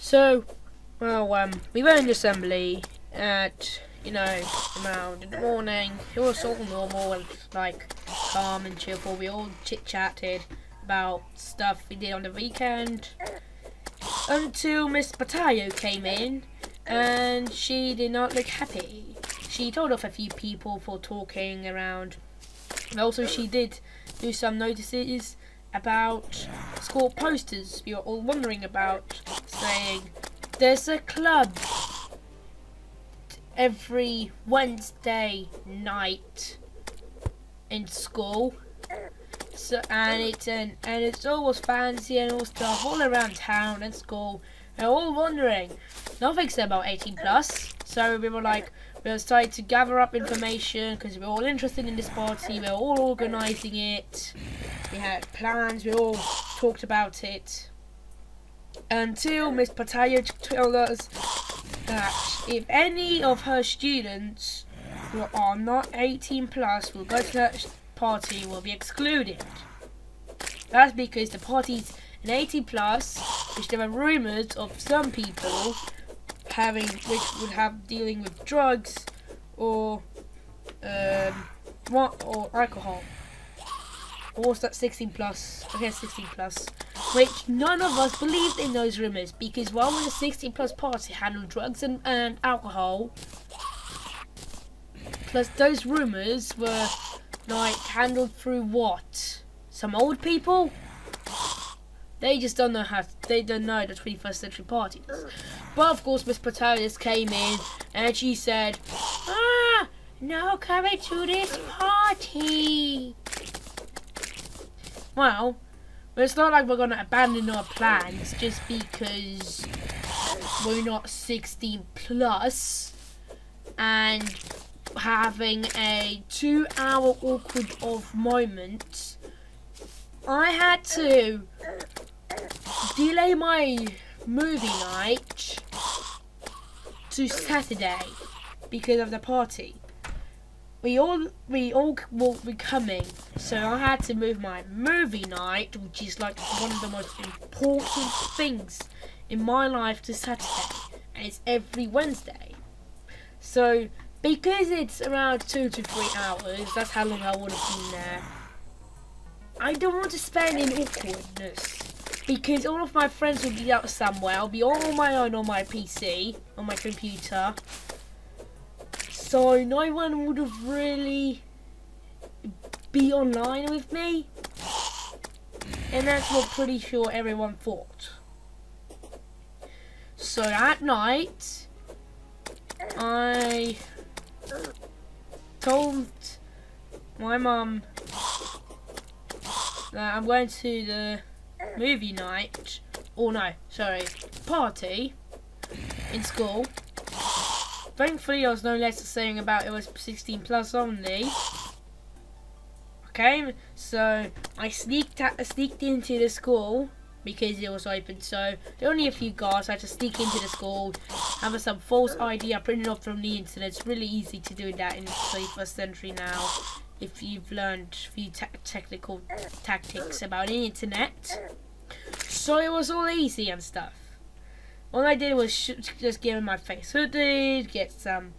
So, well, we were in the assembly at, around in the morning. It was all normal and like calm and cheerful. We all chit-chatted about stuff we did on the weekend until Miss Batayo came in and she did not look happy. She told off a few people for talking around. And also she did do some notices about school posters we were all wondering about, saying there's a club every Wednesday night in school. So and it's always fancy and all stuff all around town and school. And we're all wondering. Nothing said about 18 plus. So we decided to gather up information because we were all interested in this party. We were all organising it. We had plans. We all talked about it until Miss Patayo told us that if any of her students who are not 18 plus will go to that party, will be excluded. That's because the party's an 18 plus, which there are rumours of some people dealing with drugs or alcohol. Or was that 16 plus? Okay, 16 plus. Which none of us believed in those rumours, because while the 16 plus party handled drugs and alcohol, plus those rumours were handled through what? Some old people? They just don't know they don't know the 21st century parties. But of course Miss Patalis came in and she said, no coming to this party. Well, it's not like we're going to abandon our plans just because we're not 16 plus and having a 2-hour awkward of moment. I had to delay my movie night to Saturday because of the party. We all will be coming, so I had to move my movie night, which is like one of the most important things in my life, to Saturday, and it's every Wednesday. So because it's around 2 to 3 hours, that's how long I would have been there. I don't want to spend in awkwardness because all of my friends will be out somewhere. I'll be all on my own on my PC, on my computer. So no one would have really be online with me. And that's what pretty sure everyone thought. So that night, I told my mum that I'm going to the movie night, party in school. Thankfully, there was no letter saying about it was 16 plus only. Okay, so I sneaked into the school because it was open. So there were only a few guards. I had to sneak into the school, have some false ID I printed off from the internet. It's really easy to do that in the 21st century now, if you've learned a few technical tactics about the internet. So it was all easy and stuff. All I did was just get my face hooded, get some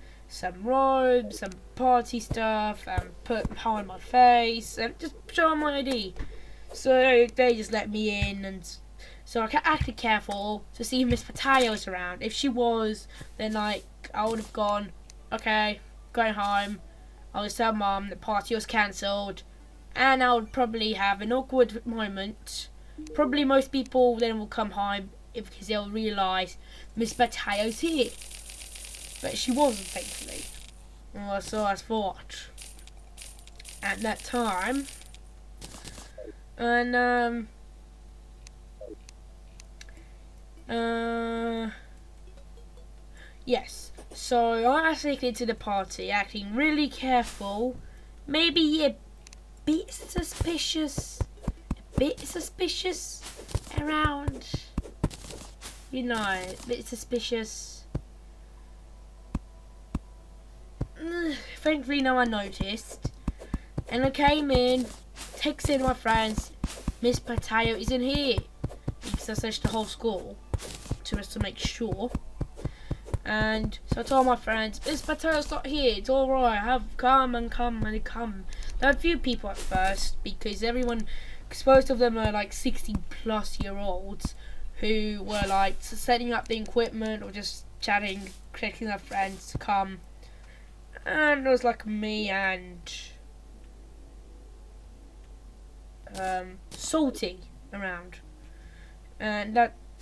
robes, some party stuff, and put behind my face, and just show them my ID. So they just let me in, and so I acted careful to see if Miss Patayo was around. If she was, then I would have gone, okay, going home. I would tell Mum the party was cancelled, and I would probably have an awkward moment. Probably most people then will come home because they'll realise Miss Batayo's here. But she wasn't, thankfully. Well, so I thought at that time. And yes. So I sneaked into the party, acting really careful, maybe a bit suspicious around, a bit suspicious. Thankfully no one noticed, and I came in, texted my friends, Miss Patayo isn't here, because I searched the whole school just to make sure. And so I told my friends, "This potato's not here. It's all right. Come." There were a few people at first because most of them were like 60-plus-year-olds who were like setting up the equipment or just chatting, collecting their friends to come. And it was like me and Salty around, and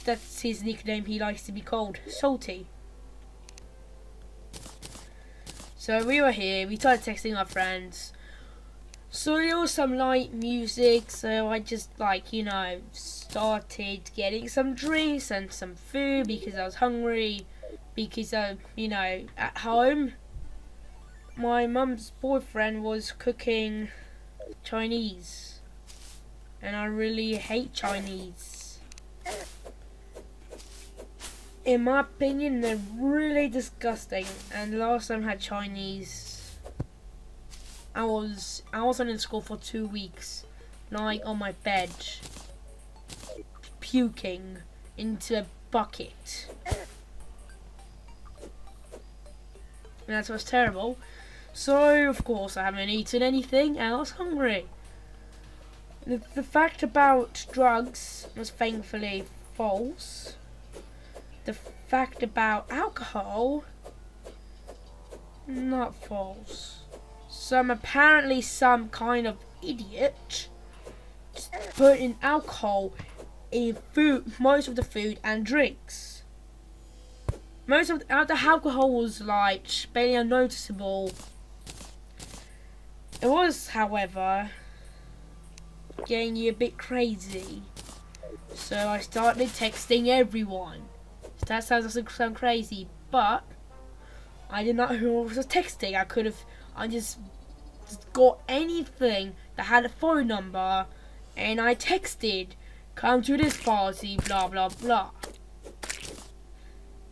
that's his nickname. He likes to be called Salty. So we were here. We started texting our friends. So there was some light music. So I just started getting some drinks and some food because I was hungry. Because at home, my mum's boyfriend was cooking Chinese, and I really hate Chinese. In my opinion, they're really disgusting. And last time I had Chinese, I wasn't in school for 2 weeks, lying on my bed, puking into a bucket. And that was terrible. So of course I haven't eaten anything, and I was hungry. The fact about drugs was thankfully false. The fact about alcohol, not false. So I'm apparently some kind of idiot putting alcohol in food, most of the food and drinks. Most of the alcohol was like barely unnoticeable. It was, however, getting you a bit crazy. So I started texting everyone. That sounds crazy, but I did not know who I was texting. I just got anything that had a phone number, and I texted, "Come to this party, blah blah blah."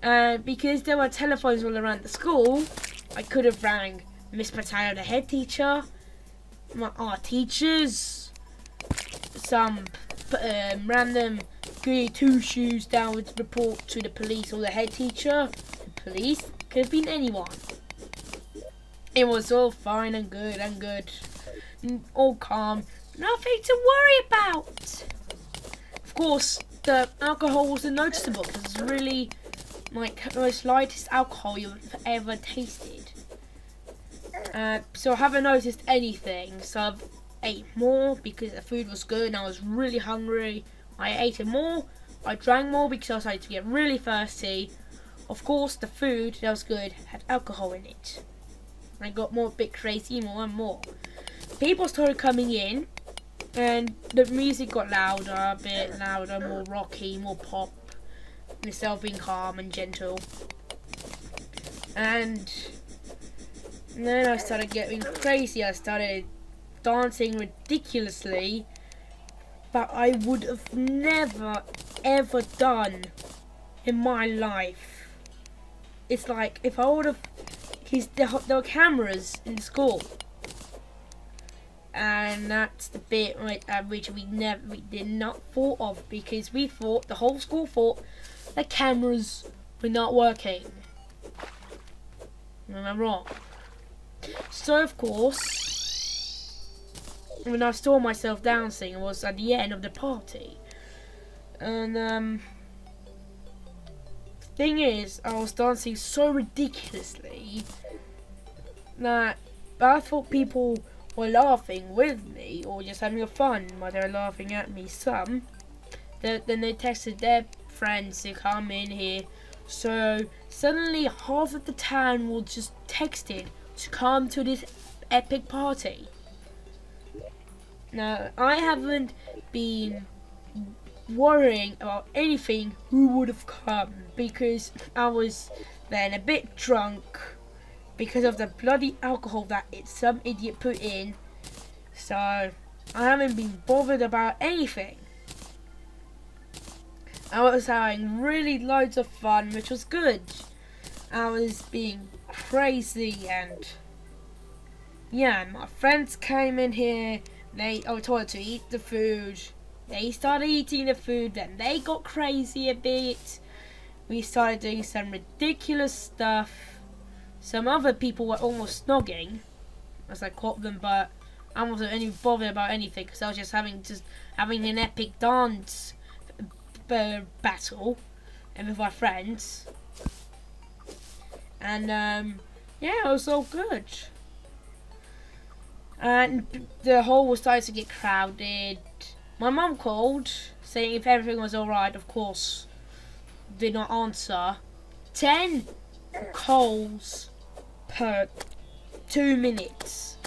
And because there were telephones all around the school, I could have rang Miss Potato, the head teacher, our teachers, some random goody two shoes down with report to the police or the head teacher. The police could have been anyone. It was all fine and good, all calm, nothing to worry about. Of course, the alcohol wasn't noticeable because it's really like the most lightest alcohol you've ever tasted. So I haven't noticed anything. So I've ate more because the food was good and I was really hungry. I ate it more. I drank more because I started to get really thirsty. Of course, the food that was good had alcohol in it. I got a bit crazy, more and more. People started coming in, and the music got louder, a bit louder, more rocky, more pop, instead of being calm and gentle. And then I started getting crazy. I started dancing ridiculously, but I would have never ever done in my life. It's like if I would have, because there were cameras in school, and that's the bit which we did not thought of, because we thought, the whole school thought, the cameras were not working. Am I wrong? So of course, when I saw myself dancing, it was at the end of the party, and thing is, I was dancing so ridiculously that I thought people were laughing with me or just having fun while they were laughing at me. Some, then they texted their friends to come in here. So suddenly half of the town was just texted to come to this epic party. Now, I haven't been worrying about anything who would have come, because I was then a bit drunk because of the bloody alcohol that some idiot put in. So I haven't been bothered about anything. I was having really loads of fun, which was good. I was being crazy, and yeah, my friends came in here. I told them to eat the food. They started eating the food, then they got crazy a bit, we started doing some ridiculous stuff. Some other people were almost snogging as I caught them, but I wasn't any bothered about anything because I was just having an epic dance battle and with my friends, and yeah, it was all good. And the hall was starting to get crowded. My mum called saying if everything was alright. Of course, did not answer. 10 calls per 2 minutes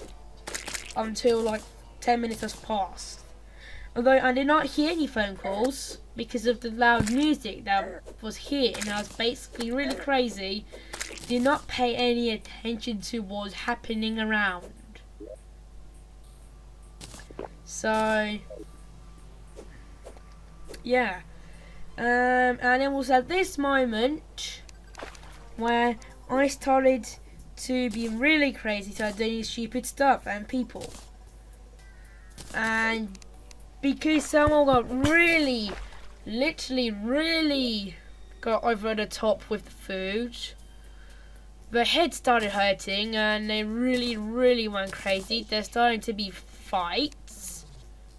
until like 10 minutes has passed. Although I did not hear any phone calls because of the loud music that was here, and I was basically really crazy. Did not pay any attention to what was happening around. So yeah, and it was at this moment where I started to be really crazy, started doing stupid stuff and people. And because someone got really, literally really got over the top with the food, their head started hurting and they really, really went crazy. There's starting to be fights,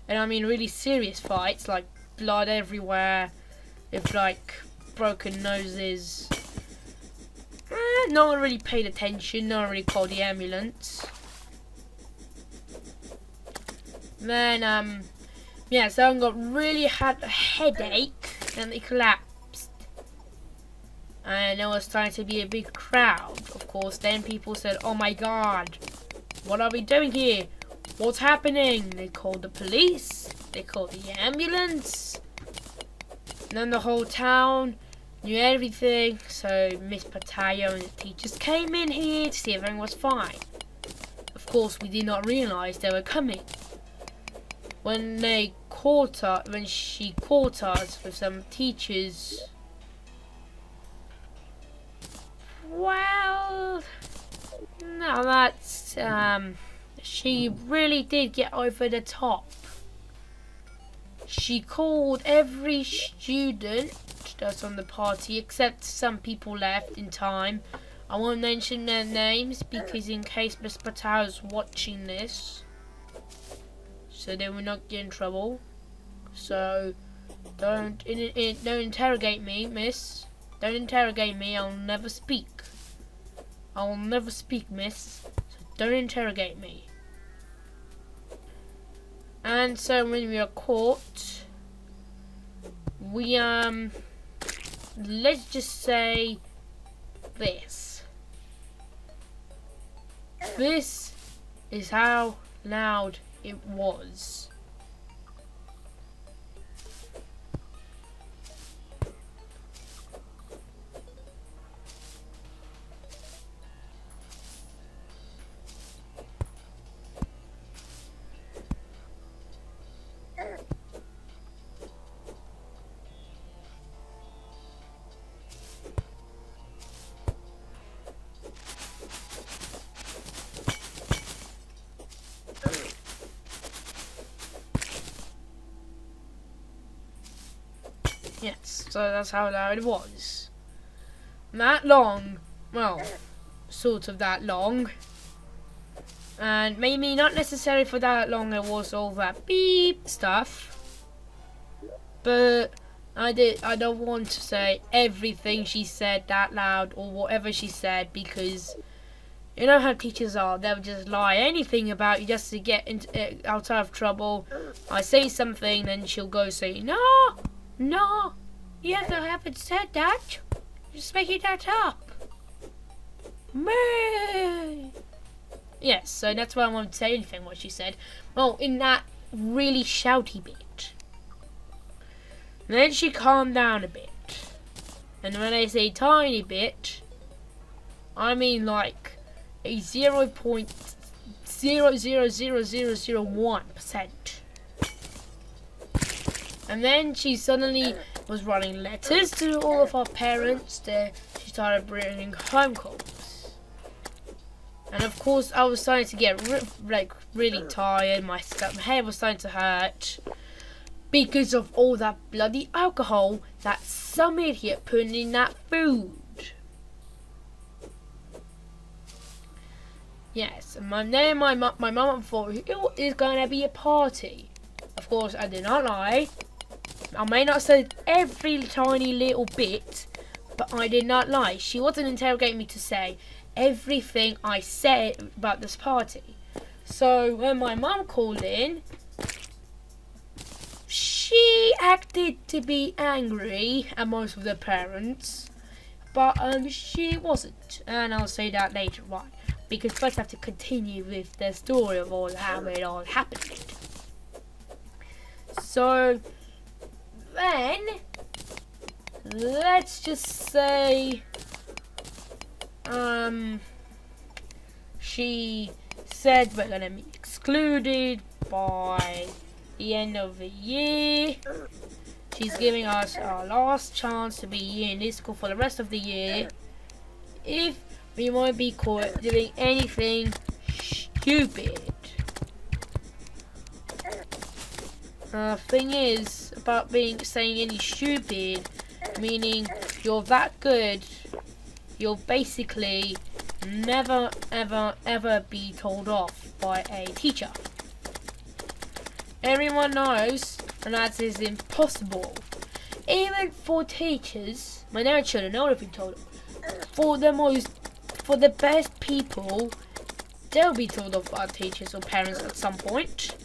and I mean really serious fights, like blood everywhere, with like broken noses. No one really paid attention, no one really called the ambulance. Then yeah, someone got really had a headache and they collapsed. And there was starting to be a big crowd, of course. Then people said, oh my god, what are we doing here? What's happening? They called the police, they called the ambulance. And then the whole town knew everything, so Miss Patayo and the teachers came in here to see if everything was fine. Of course, we did not realise they were coming. When she caught us with some teachers, well, no, that's, she really did get over the top. She called every student that's on the party, except some people left in time. I won't mention their names because in case Miss Patel is watching this, so they will not get in trouble. So don't interrogate me, miss. Don't interrogate me. I'll never speak. I will never speak, miss. So don't interrogate me. And so when we are caught, we let's just say this. This is how loud it was. Yes, so that's how loud it was. That long, well, sort of that long. And maybe not necessarily for that long it was all that beep stuff. But I don't want to say everything she said that loud or whatever she said, because you know how teachers are, they'll just lie anything about you just to get out of trouble. I say something, then she'll go say, no, yes, I haven't said that. Just making that up. Meh. Yes, so that's why I won't say anything what she said. Well, in that really shouty bit. And then she calmed down a bit. And when I say tiny bit, I mean like a 0.000001%. And then she suddenly was writing letters to all of our parents. She started bringing home calls. And of course, I was starting to get really tired. My head was starting to hurt. Because of all that bloody alcohol that some idiot put in that food. Yes, and my mum thought it was going to be a party. Of course, I did not lie. I may not say every tiny little bit, but I did not lie. She wasn't interrogating me to say everything I said about this party. So when my mum called in, she acted to be angry at most of the parents, but she wasn't, and I'll say that later on, because first I have to continue with the story of how it all happened. So then, let's just say, she said we're gonna be excluded by the end of the year. She's giving us our last chance to be in this school for the rest of the year. If we might be caught doing anything stupid. Thing is about saying any stupid, meaning you're that good, you'll basically never ever be told off by a teacher. Everyone knows, and that is impossible. Even for teachers, my own children know if you told them. For the best people, they'll be told off by teachers or parents at some point.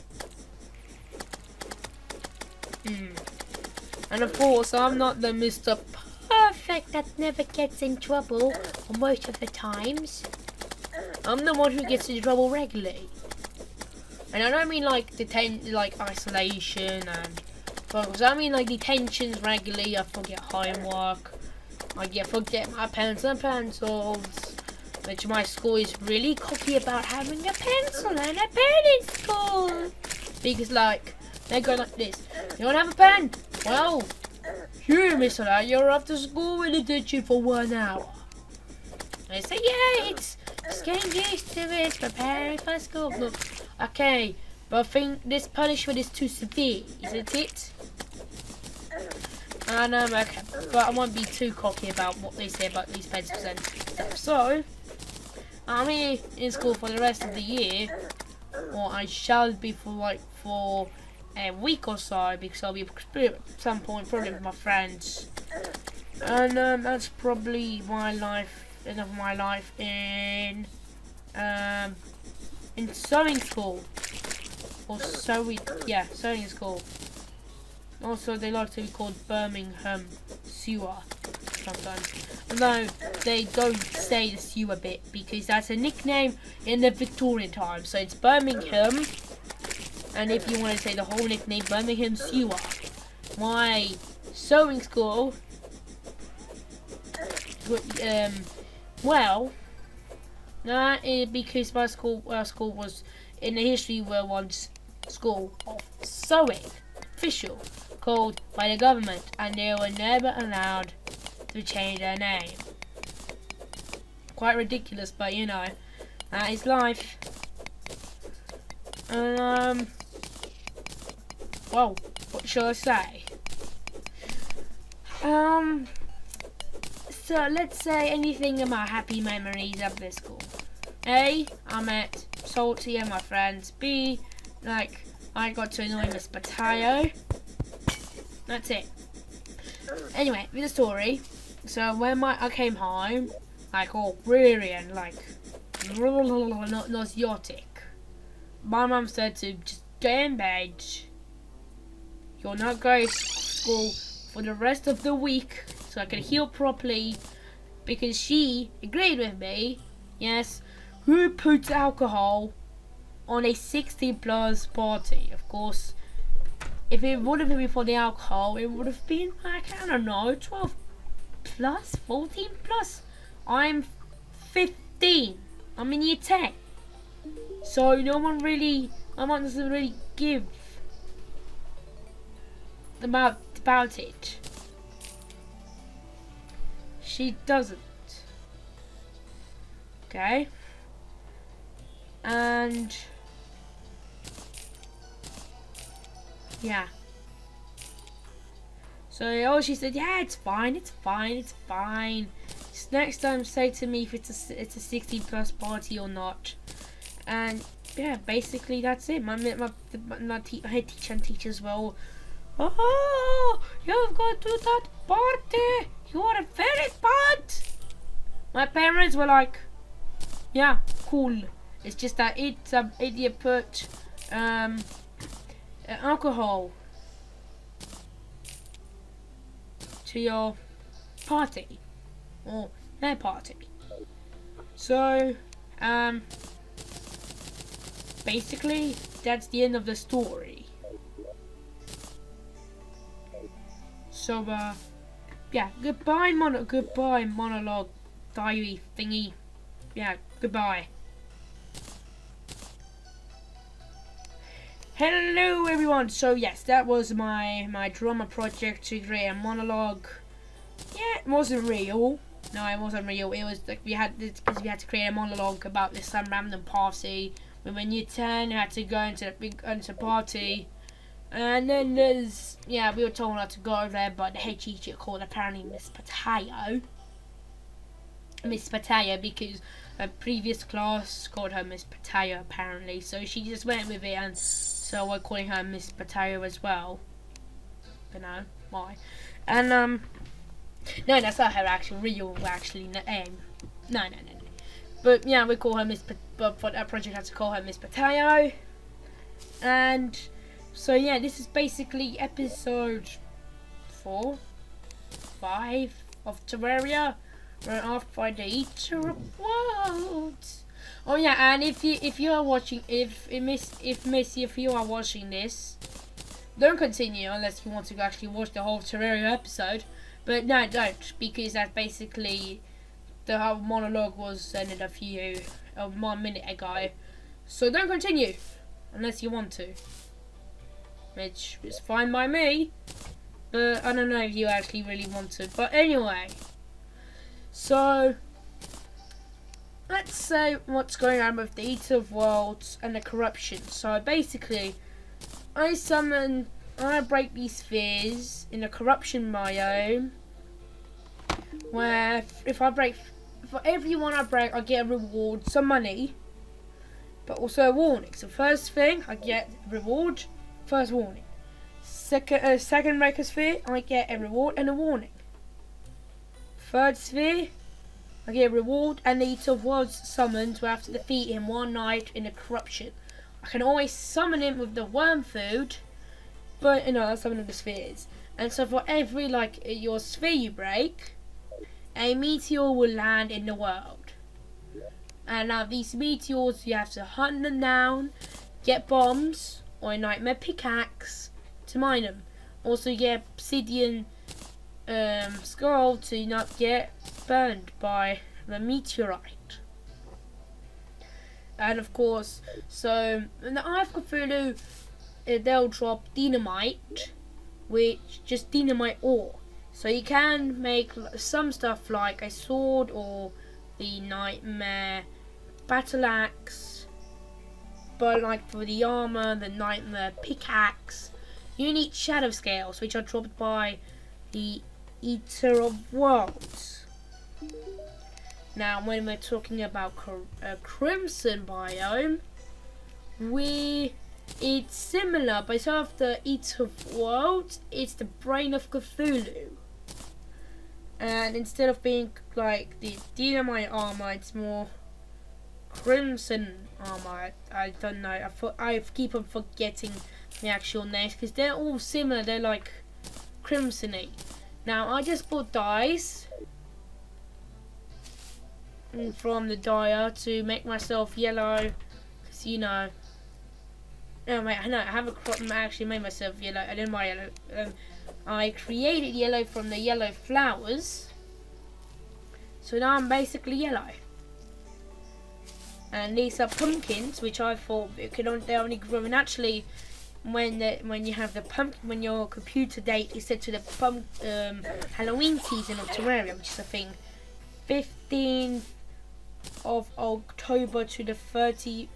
And of course, I'm not the Mr. Perfect that never gets in trouble, or most of the times. I'm the one who gets in trouble regularly. And I don't mean like isolation and focus. I mean like detentions regularly. I forget homework. I forget my pens and pencils. Which my school is really cocky about having a pencil and a pen in school. Because like, they go like this. You don't have a pen? Well, you Mr. That, you're after school in detention for 1 hour. I say, yeah, it's just getting used to it, preparing for school. Look, okay, but I think this punishment is too severe, isn't it? And okay, but I won't be too cocky about what they say about these pencils and stuff. So, I'm here in school for the rest of the year, or I shall be for a week or so, because I'll be at some point probably with my friends, and that's probably my life, end of my life in sewing school, or sewing school. Also, they like to be called Birmingham Sewer sometimes, although they don't say the sewer bit because that's a nickname in the Victorian times. So it's Birmingham. And if you want to say the whole nickname, Birmingham Sewer. My sewing school, well, that is because my school was in the history were once school of sewing, official, called by the government, and they were never allowed to change their name. Quite ridiculous, but you know, that is life. And well, what shall I say? So let's say anything about happy memories of this school. A, I met Salty and my friends. B, like, I got to annoy Miss Batayo. That's it. Anyway, with the story. So when I came home, like all weary and like nauseatic, my mum said to just get in bed. You're not going to school for the rest of the week, so I can heal properly. Because she agreed with me. Yes, who puts alcohol on a 16+ party? Of course, if it would have been for the alcohol, it would have been like, I don't know, 12+, 14+. I'm 15. I'm in year 10. So no one doesn't really give about it. She doesn't. Okay. And yeah. So she said, yeah, it's fine, it's fine, it's fine. Just next time say to me if it's a 16 plus party or not. And yeah, basically that's it. My head teacher and teachers were, oh, you've got to that party. You are very bad. My parents were like, yeah, cool. It's just that it's idiot put alcohol to your party or their party. So basically that's the end of the story. So yeah, goodbye monolog diary thingy. Yeah, goodbye. Hello everyone. So yes, that was my drama project to create a monologue. Yeah, it wasn't real. No, it wasn't real. It was like we had to create a monologue about this some random party. When we're year 10, we had to go into the party. And then we were told not to go there, but the head teacher called apparently Miss Potato, because a previous class called her Miss Potato apparently. So she just went with it, and so we're calling her Miss Potato as well. Don't know why. And no, that's not her real name. No. But yeah, we call her Miss. But for that project, I had to call her Miss Potato. And so yeah, this is basically episode 4, 5 of Terraria. Right after the Eater of Worlds. Oh yeah, and if you are watching, if you are watching this, don't continue unless you want to actually watch the whole Terraria episode. But no, don't, because that's basically the whole monologue was ended a 1 minute ago. So don't continue unless you want to, which is fine by me. But I don't know if you actually really want to. But anyway. So, let's say what's going on with the Eater of Worlds and the corruption. So basically, I break these spheres in a corruption biome, where for every one I break, I get a reward, some money, but also a warning. So first thing, I get a reward, first warning. Second break a sphere, I get a reward and a warning. Third sphere, I get a reward and the Eater of Worlds summoned where I have to defeat him one night in a corruption. I can always summon him with the worm food, but I summon the spheres. And so for every your sphere you break, a meteor will land in the world. And now these meteors, you have to hunt them down, get bombs or a nightmare pickaxe to mine them. Also get obsidian skull to not get burned by the meteorite. And of course, so in the Eye of Cthulhu, they'll drop dynamite, which just dynamite ore. So you can make some stuff like a sword or the nightmare battle axe, but like for the armor, the nightmare pickaxe, you need shadow scales, which are dropped by the Eater of Worlds. Now, when we're talking about a crimson biome, it's similar, but instead of the Eater of Worlds, it's the Brain of Cthulhu. And instead of being like the dynamite armor, it's more crimson armor. I don't know. I keep on forgetting the actual names because they're all similar. They're like crimsony. Now I just bought dyes from the dyer to make myself yellow, because Oh wait, I haven't actually made myself yellow. I didn't buy yellow. I created yellow from the yellow flowers, so now I'm basically yellow. And these are pumpkins, which I thought they only grow naturally when you have the when your computer date is set to the Halloween season of Terraria, which is I think 15th of October to the 31st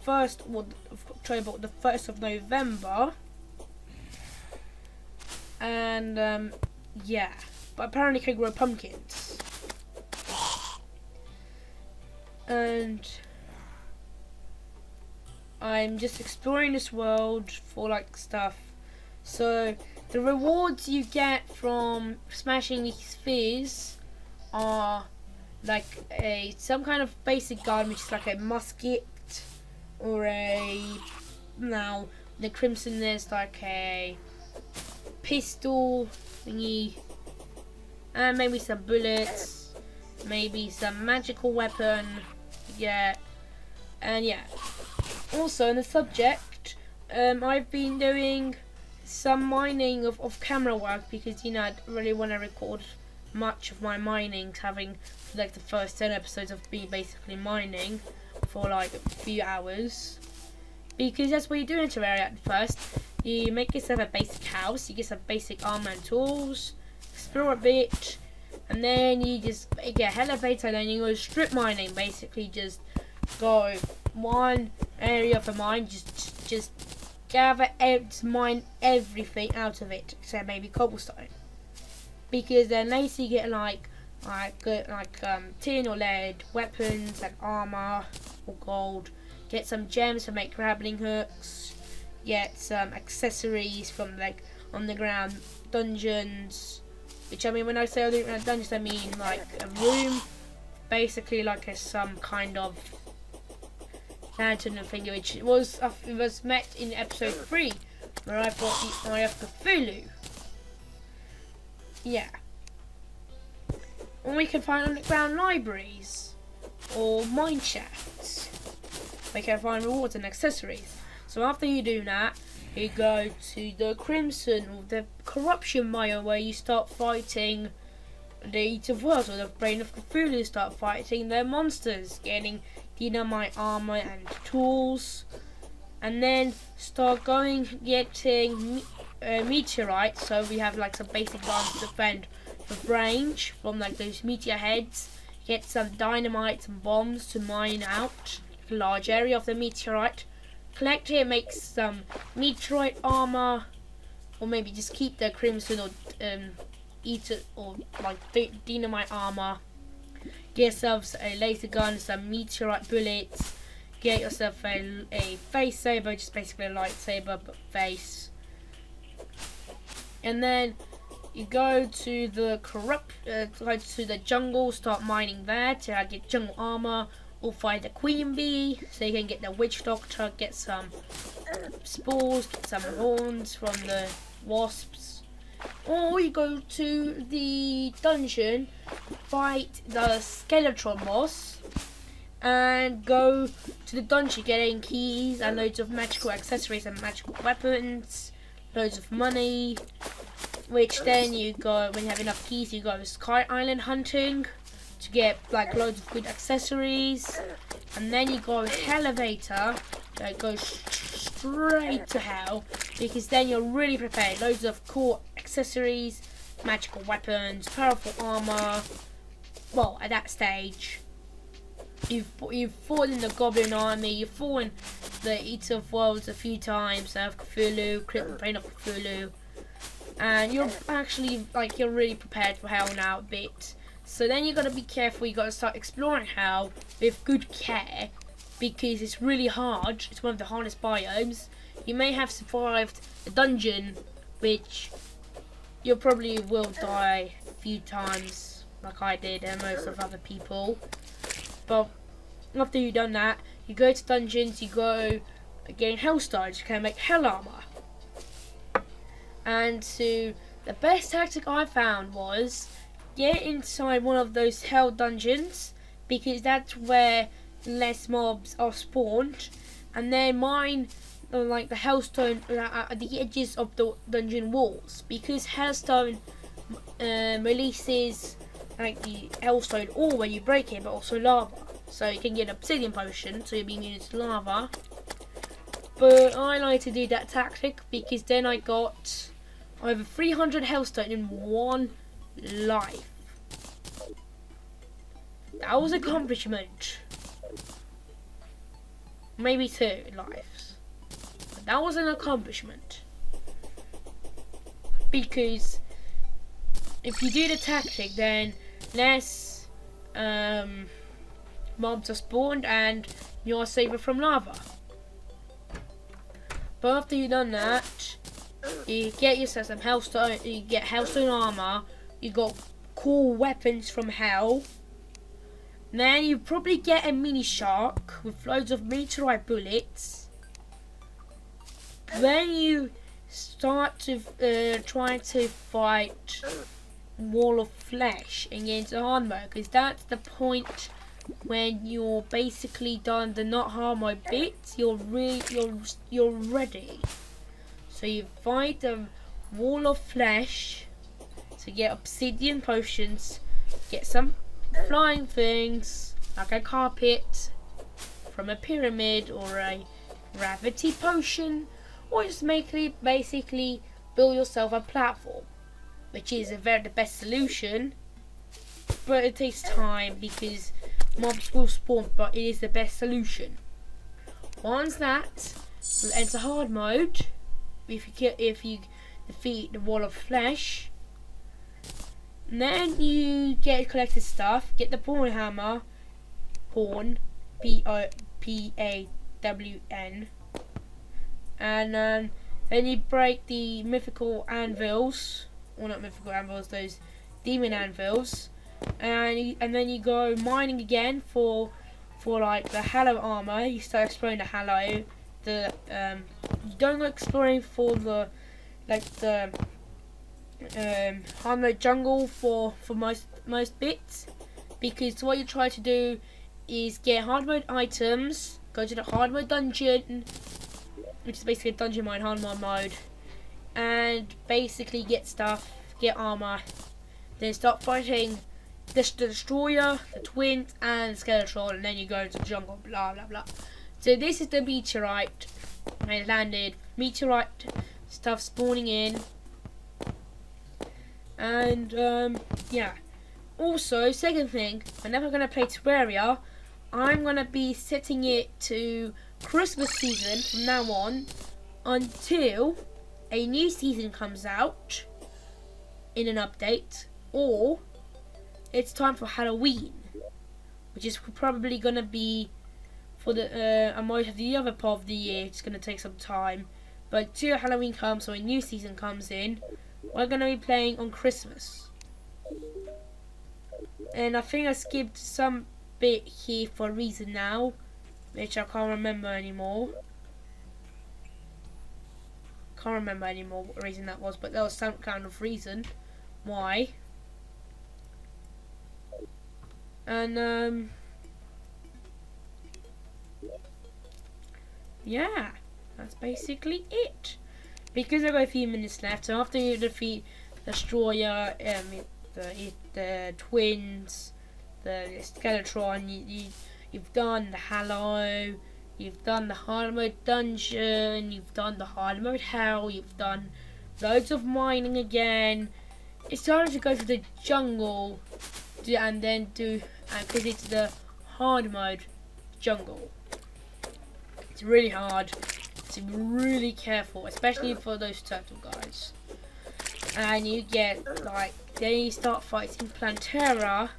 of October, the 1st of November. And yeah, but apparently can grow pumpkins. And I'm just exploring this world for like stuff. So the rewards you get from smashing these spheres are like some kind of basic gun, which is like a musket, or now the crimson there's like a pistol thingy, and maybe some bullets, maybe some magical weapon. Yeah, and yeah. Also, on the subject, I've been doing some mining of camera work because I don't really want to record much of my mining, having like the first 10 episodes of me basically mining for like a few hours, because that's what you do in Terraria at first. You make yourself a basic house, you get some basic armor and tools, explore a bit, and then you just get an elevator, and then you go strip mining, basically just go one area of the mine, just gather, mine everything out of it except maybe cobblestone, because then later you get like tin or lead weapons and armor or gold, get some gems to make grappling hooks, get some accessories from like underground dungeons, which I mean when I say underground dungeons I mean like a room basically like some kind of lantern and thing, which it was met in episode 3 where I fought the Eye of Cthulhu. Yeah. And we can find underground libraries or mine shafts. We can find rewards and accessories. So after you do that, you go to the Crimson or the Corruption Mire, where you start fighting the Eater of Worlds or the Brain of Cthulhu, start fighting their monsters, getting dynamite armor and tools, and then start getting meteorites. So we have like some basic guns to defend the range from like those meteor heads. Get some dynamite and bombs to mine out a large area of the meteorite. Collect it, make some meteorite armor, or maybe just keep the crimson or eater or like dynamite armor. Get yourself a laser gun, some meteorite bullets. Get yourself a face saber, just basically a lightsaber but face. And then you go to the to the jungle, start mining there to get jungle armor, or find the queen bee so you can get the witch doctor, get some spores, get some horns from the wasps. Or you go to the dungeon, fight the Skeletron boss, and go to the dungeon getting keys and loads of magical accessories and magical weapons, loads of money, which then you go, when you have enough keys, you go Sky Island hunting to get like loads of good accessories, and then you go elevator that goes straight to hell, because then you're really prepared. Loads of cool accessories, magical weapons, powerful armor. Well, at that stage, you've fought in the Goblin Army, you've fought in the Eater of Worlds a few times, of Cthulhu, Brain of Cthulhu, and you're actually like you're really prepared for hell now a bit. So then you gotta be careful. You gotta start exploring hell with good care, because it's really hard. It's one of the hardest biomes. You may have survived a dungeon, which you probably will die a few times, like I did and most of other people. But after you've done that, you go to dungeons. You go gain hell stars. You can make hell armor. And so the best tactic I found was get inside one of those hell dungeons, because that's where less mobs are spawned, and then mine like the hellstone at the edges of the dungeon walls, because hellstone releases like the hellstone ore when you break it, but also lava, so you can get an obsidian potion, so you're being used lava. But I like to do that tactic because then I got over 300 hellstone in one life. That was an accomplishment. Maybe 2 lives. But that was an accomplishment. because if you do the tactic, then less mobs are spawned and you're safer from lava. But after you've done that, you get yourself some hellstone. You get hellstone armor. You got cool weapons from hell. Then you probably get a mini shark with loads of meteorite bullets. Then you start to try to fight wall of flesh against the hard mode, because that's the point when you're basically done the not hard mode bits. You're ready. So you fight the wall of flesh to get obsidian potions, get some flying things like a carpet from a pyramid or a gravity potion, or just basically build yourself a platform, which is the best solution, but it takes time because mobs will spawn, but it is the best solution. Once that, you'll enter hard mode. If you defeat the wall of flesh, and then you get collected stuff, get the pawn hammer, pawn, P-A-W-N, and then you break the mythical anvils, or not mythical anvils, those demon anvils, and then you go mining again for like the hallow armor. You start exploring the hallow. You don't go exploring for the hard mode jungle for most bits, because what you try to do is get hard mode items, go to the hard mode dungeon, which is basically a dungeon mine hard mode, and basically get stuff, get armor, then start fighting the destroyer, the twins, and the skeleton, and then you go into the jungle, blah blah blah. So this is the meteorite. I landed meteorite stuff spawning in, and yeah. Also, second thing, whenever I'm gonna play Terraria, I'm gonna be setting it to Christmas season from now on until a new season comes out in an update, or it's time for Halloween, which is probably gonna be for the most of the other part of the year. It's gonna take some time, but till Halloween comes, so a new season comes in, we're gonna be playing on Christmas. And I think I skipped some bit here for a reason now, which I can't remember anymore. Can't remember anymore what reason that was, but there was some kind of reason why. And yeah, that's basically it. Because I've got a few minutes left, so after you defeat the destroyer, the twins, the skeleton, you've done the hallow, you've done the hard mode dungeon, you've done the hard mode hell, you've done loads of mining again. It's time to go to the jungle and then because it's the hard mode jungle. It's really hard. So be really careful, especially for those turtle guys. And you get then you start fighting Plantera,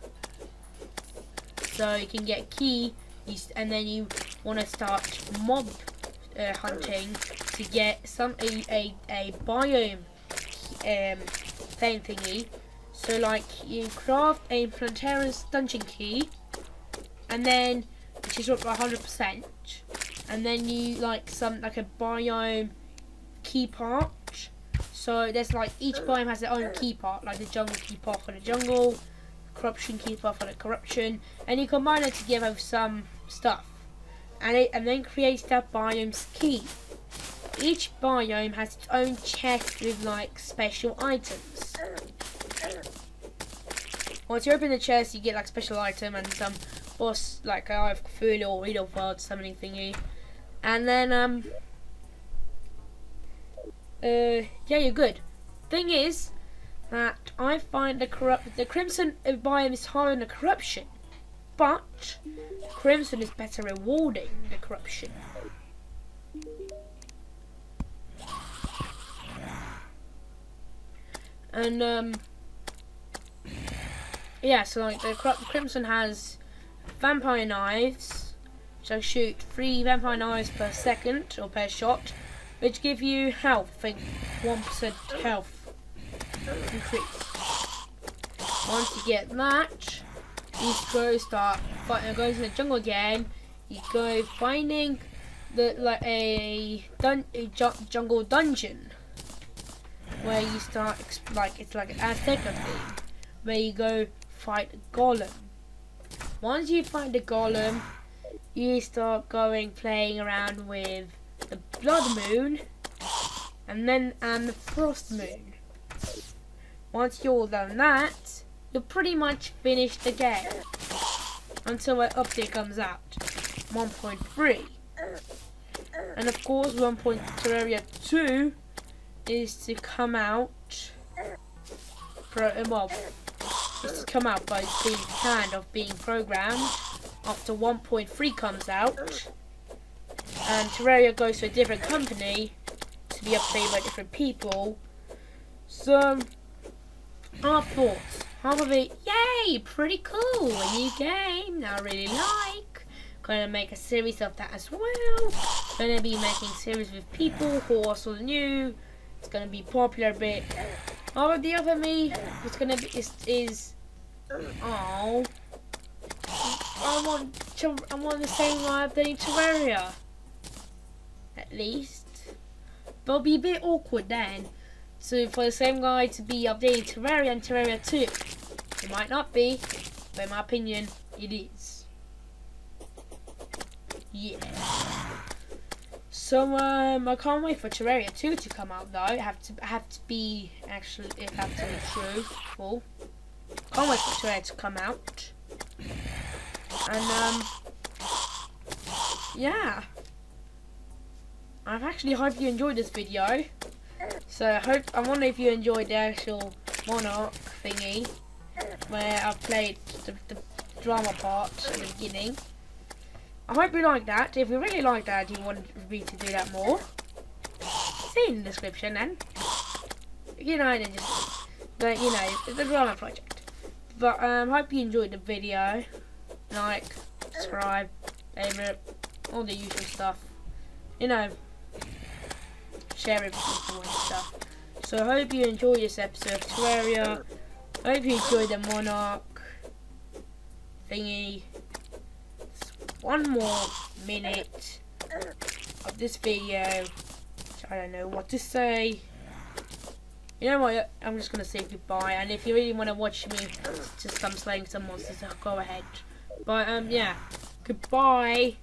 so you can get key, and then you want to start mob hunting to get a biome thing thingy. So you craft a Plantera's dungeon key, and then which is up by 100%. And then you a biome key part. So there's each biome has their own key part, like the jungle key part for the jungle, corruption key part for the corruption, and you combine it together with some stuff, and then creates that biome's key. Each biome has its own chest with special items. Once you open the chest, you get special item and some boss either Cthulhu or Riddleford summoning thingy. And then yeah, you're good. Thing is that I find the Crimson biome is higher than the corruption, but Crimson is better rewarding the corruption. And yeah, so like the Crimson has vampire knives, so shoot 3 vampire knives per second or per shot, which give you health, I think 1% health increase. Once you get that, you start fighting, go to the jungle again. You go finding a jungle dungeon where you start it's like an Aztec thing, where you go fight a golem. Once you find the golem, you start playing around with the blood moon and the frost moon. Once you're all done that, you'll pretty much finish the game until an update comes out, 1.3. And of course, Terraria 2 is to come out. It's to come out by being planned of being programmed after 1.3 comes out, and Terraria goes to a different company to be updated by different people. So, our thoughts. Half of it, yay, pretty cool, a new game that I really like. Gonna make a series of that as well. Gonna be making series with people who are also new. It's gonna be popular a bit. Oh, the other me, it's gonna be oh, I want the same vibe than in Terraria, at least. But it'll be a bit awkward then. So for the same guy to be updating Terraria and Terraria 2, it might not be, but in my opinion, it is. Yeah. So I can't wait for Terraria 2 to come out though. It have to be truthful. Can't wait for Terraria to come out. And yeah. I actually hope you enjoyed this video. So I wonder if you enjoyed the actual monolog thingy, where I played the drama part at the beginning. I hope you like that. If you really like that, you want me to do that more, see in the description then. But it's the drama project. But hope you enjoyed the video. Like, subscribe, favorite, all the usual stuff. Share it with people and stuff. So I hope you enjoyed this episode of Terraria. I hope you enjoyed the monolog thingy. One more minute of this video. I don't know what to say. You know what? I'm just gonna say goodbye. And if you really want to watch me just slaying some monsters, go ahead. But yeah, goodbye.